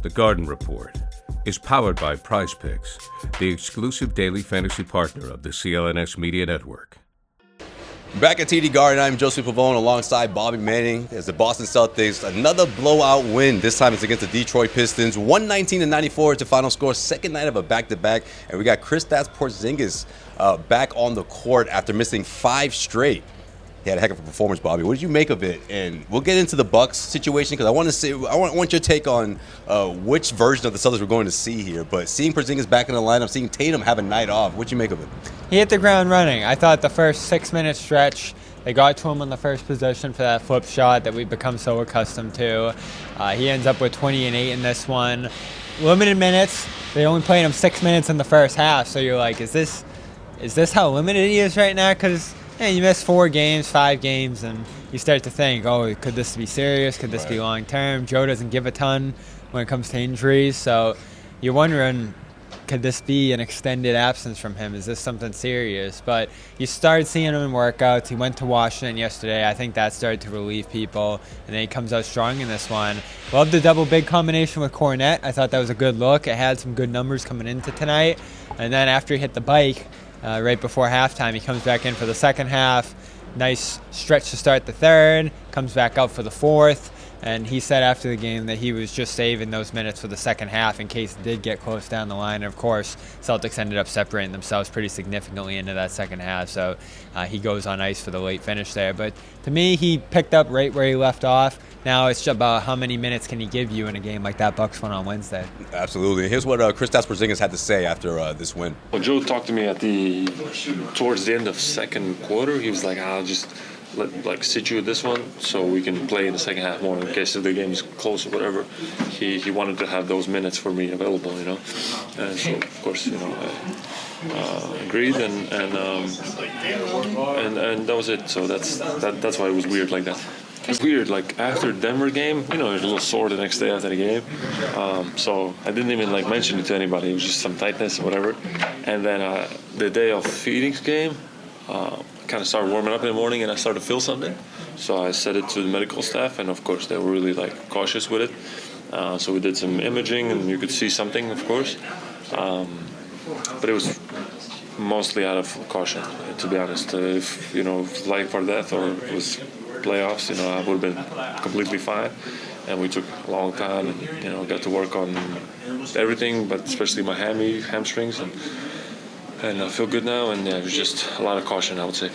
The Garden Report is powered by Prize Picks, the exclusive daily fantasy partner of the CLNS Media Network. Back at TD Garden, I'm Josue Pavon alongside Bobby Manning as the Boston Celtics. Another blowout win. This time it's against the Detroit Pistons. 119-94 is the final score. Second night of a back-to-back. And we got Kristaps Porzingis back on the court after missing 5 straight. He had a heck of a performance, Bobby. What did you make of it? And we'll get into the Bucks situation because I want your take on which version of the Celtics we're going to see here. But seeing Porzingis back in the lineup, seeing Tatum have a night off, what'd you make of it? He hit the ground running. I thought the first 6-minute stretch, they got to him on the first possession for that flip shot that we've become so accustomed to. He ends up with 20 and 8 in this one. Limited minutes. They only played him 6 minutes in the first half. So you're like, is this how limited he is right now? Because you miss 4 games, 5 games, and you start to think, oh, could this be serious? Could this be long-term? Joe doesn't give a ton when it comes to injuries. So you're wondering, could this be an extended absence from him? Is this something serious? But you started seeing him in workouts. He went to Washington yesterday. I think that started to relieve people. And then he comes out strong in this one. Love the double big combination with Cornette. I thought that was a good look. It had some good numbers coming into tonight. And then after he hit the bike, right before halftime, he comes back in for the second half. Nice stretch to start the third. Comes back out for the fourth. And he said after the game that he was just saving those minutes for the second half in case it did get close down the line. And, of course, Celtics ended up separating themselves pretty significantly into that second half. So he goes on ice for the late finish there. But to me, he picked up right where he left off. Now it's just about how many minutes can he give you in a game like that Bucks one on Wednesday. Absolutely. Here's what Kristaps Porzingis had to say after this win. Well, Joe talked to me towards the end of second quarter. He was like, I'll just sit you with this one so we can play in the second half more in case if the game is close or whatever. He wanted to have those minutes for me available, And so, of course, I agreed and that was it. So that's why it was weird like that. It's weird, like after Denver game, you're a little sore the next day after the game. So I didn't even mention it to anybody. It was just some tightness or whatever. And then the day of Phoenix game, kind of started warming up in the morning and I started to feel something. So I said it to the medical staff and of course they were really cautious with it. So we did some imaging and you could see something, of course. But it was mostly out of caution, to be honest. If life or death or it was playoffs, I would have been completely fine. And we took a long time and, got to work on everything, but especially my hamstrings. And I feel good now, and it was just a lot of caution, I would say.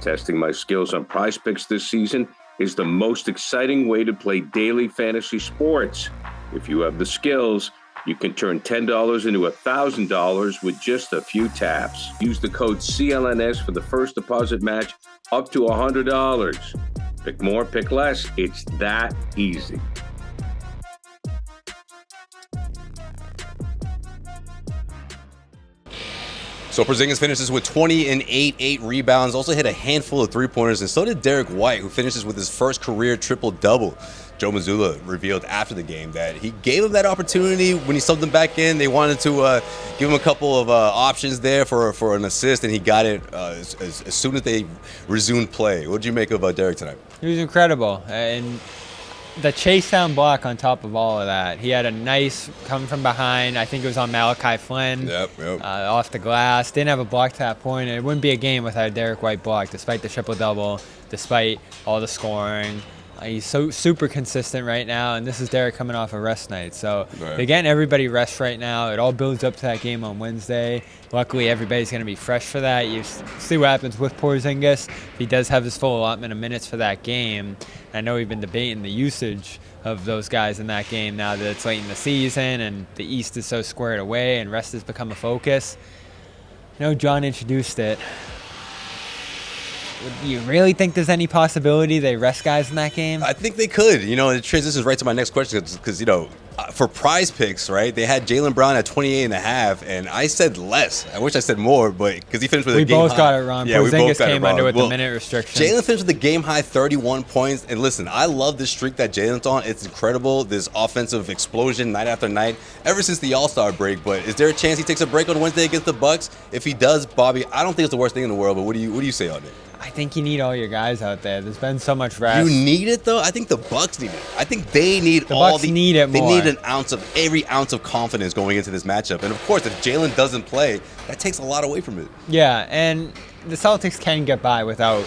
Testing my skills on Prize Picks this season is the most exciting way to play daily fantasy sports. If you have the skills, you can turn $10 into $1,000 with just a few taps. Use the code CLNS for the first deposit match up to $100. Pick more, pick less. It's that easy. So Porzingis finishes with 20 and 8 rebounds, also hit a handful of three-pointers, and so did Derrick White, who finishes with his first career triple-double. Joe Mazzulla revealed after the game that he gave him that opportunity when he subbed him back in. They wanted to give him a couple of options there for an assist, and he got it as soon as they resumed play. What did you make of Derrick tonight? He was incredible, and the chase down block on top of all of that. He had a nice come from behind. I think it was on Malachi Flynn. Yep. Off the glass. Didn't have a block to that point. It wouldn't be a game without a Derrick White block, despite the triple-double, despite all the scoring. He's so super consistent right now, and this is Derrick coming off a rest night. So they're getting everybody rest right now. It all builds up to that game on Wednesday. Luckily, everybody's going to be fresh for that. You see what happens with Porzingis. He does have his full allotment of minutes for that game. I know we've been debating the usage of those guys in that game now that it's late in the season and the East is so squared away and rest has become a focus. John introduced it. Do you really think there's any possibility they rest guys in that game? I think they could. It transitions right to my next question because, for Prize Picks, right, they had Jaylen Brown at 28.5, and I said less. I wish I said more, but because he finished with a game high. We both got it wrong. Yeah, Porzingis came under with the minute restriction. Jaylen finished with a game high 31 points. And listen, I love this streak that Jaylen's on. It's incredible, this offensive explosion night after night, ever since the All-Star break. But is there a chance he takes a break on Wednesday against the Bucks? If he does, Bobby, I don't think it's the worst thing in the world, but what do you say on it? I think you need all your guys out there. There's been so much rest. You need it though. I think the Bucks need it. I think they need the Bucks need it more. They need every ounce of confidence going into this matchup. And of course, if Jaylen doesn't play, that takes a lot away from it. Yeah, and the Celtics can get by without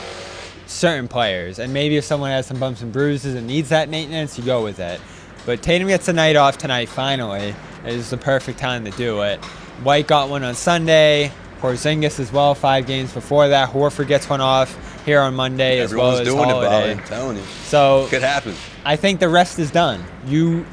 certain players. And maybe if someone has some bumps and bruises and needs that maintenance, you go with it. But Tatum gets the night off tonight. Finally, it is the perfect time to do it. White got one on Sunday. Porzingis as well, 5 games before that. Horford gets one off here on Monday as well as Everyone's doing Holiday. it, Bob. I'm telling you. So it could happen. I think the rest is done. You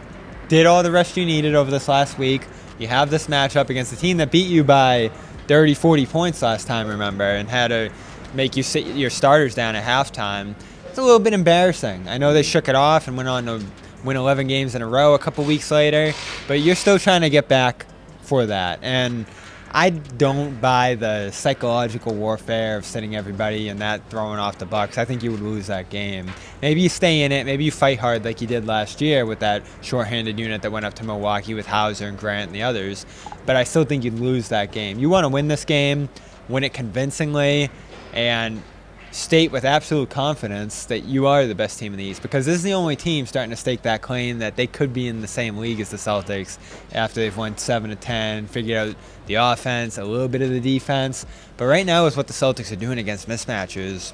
did all the rest you needed over this last week. You have this matchup against a team that beat you by 30, 40 points last time, remember, and had to make you sit your starters down at halftime. It's a little bit embarrassing. I know they shook it off and went on to win 11 games in a row a couple weeks later, but you're still trying to get back for that. And I don't buy the psychological warfare of sitting everybody and that throwing off the Bucks. I think you would lose that game. Maybe you stay in it. Maybe you fight hard like you did last year with that shorthanded unit that went up to Milwaukee with Hauser and Grant and the others. But I still think you'd lose that game. You want to win this game, win it convincingly, and state with absolute confidence that you are the best team in the East, because this is the only team starting to stake that claim that they could be in the same league as the Celtics after they've won 7 of 10, figured out the offense, a little bit of the defense. But right now is what the Celtics are doing against mismatches.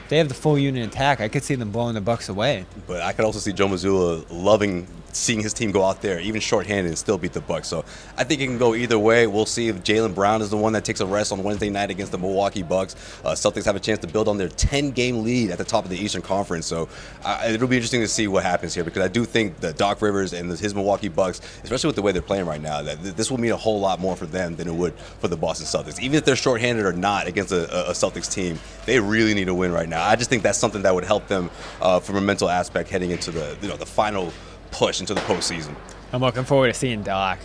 They have the full unit intact. I could see them blowing the Bucks away. But I could also see Joe Mazzulla loving seeing his team go out there, even shorthanded, and still beat the Bucks. So I think it can go either way. We'll see if Jaylen Brown is the one that takes a rest on Wednesday night against the Milwaukee Bucks. Celtics have a chance to build on their 10-game lead at the top of the Eastern Conference. So it'll be interesting to see what happens here, because I do think that Doc Rivers and his Milwaukee Bucks, especially with the way they're playing right now, that this will mean a whole lot more for them than it would for the Boston Celtics. Even if they're shorthanded or not against a Celtics team, they really need a win right now. I just think that's something that would help them from a mental aspect heading into the final push into the postseason. I'm looking forward to seeing Doc.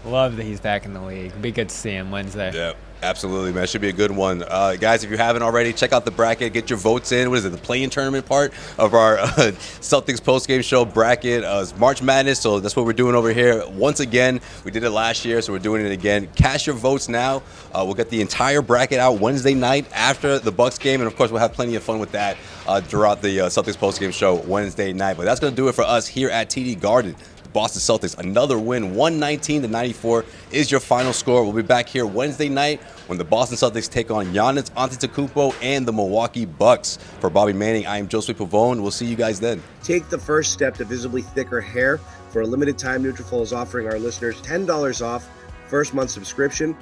Love that he's back in the league. It'll be good to see him Wednesday. Yeah, absolutely, man. Should be a good one. Guys, if you haven't already, check out the bracket. Get your votes in. What is it, the play-in tournament part of our Celtics postgame show bracket? It's March Madness, so that's what we're doing over here. Once again, we did it last year, so we're doing it again. Cast your votes now. We'll get the entire bracket out Wednesday night after the Bucks game, and of course, we'll have plenty of fun with that throughout the Celtics postgame show Wednesday night. But that's going to do it for us here at TD Garden. Boston Celtics, another win, 119-94 is your final score. We'll be back here Wednesday night when the Boston Celtics take on Giannis Antetokounmpo and the Milwaukee Bucks. For Bobby Manning, I am Josue Pavon. We'll see you guys then. Take the first step to visibly thicker hair. For a limited time, Nutrafol is offering our listeners $10 off first month subscription.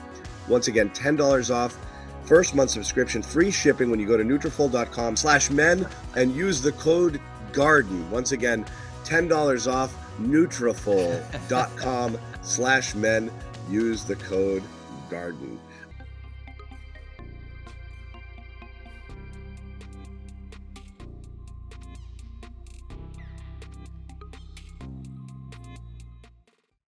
Once again, $10 off first month subscription, free shipping when you go to Nutrafol.com/men and use the code GARDEN. Once again, $10 off Nutrafol.com/men. Use the code GARDEN.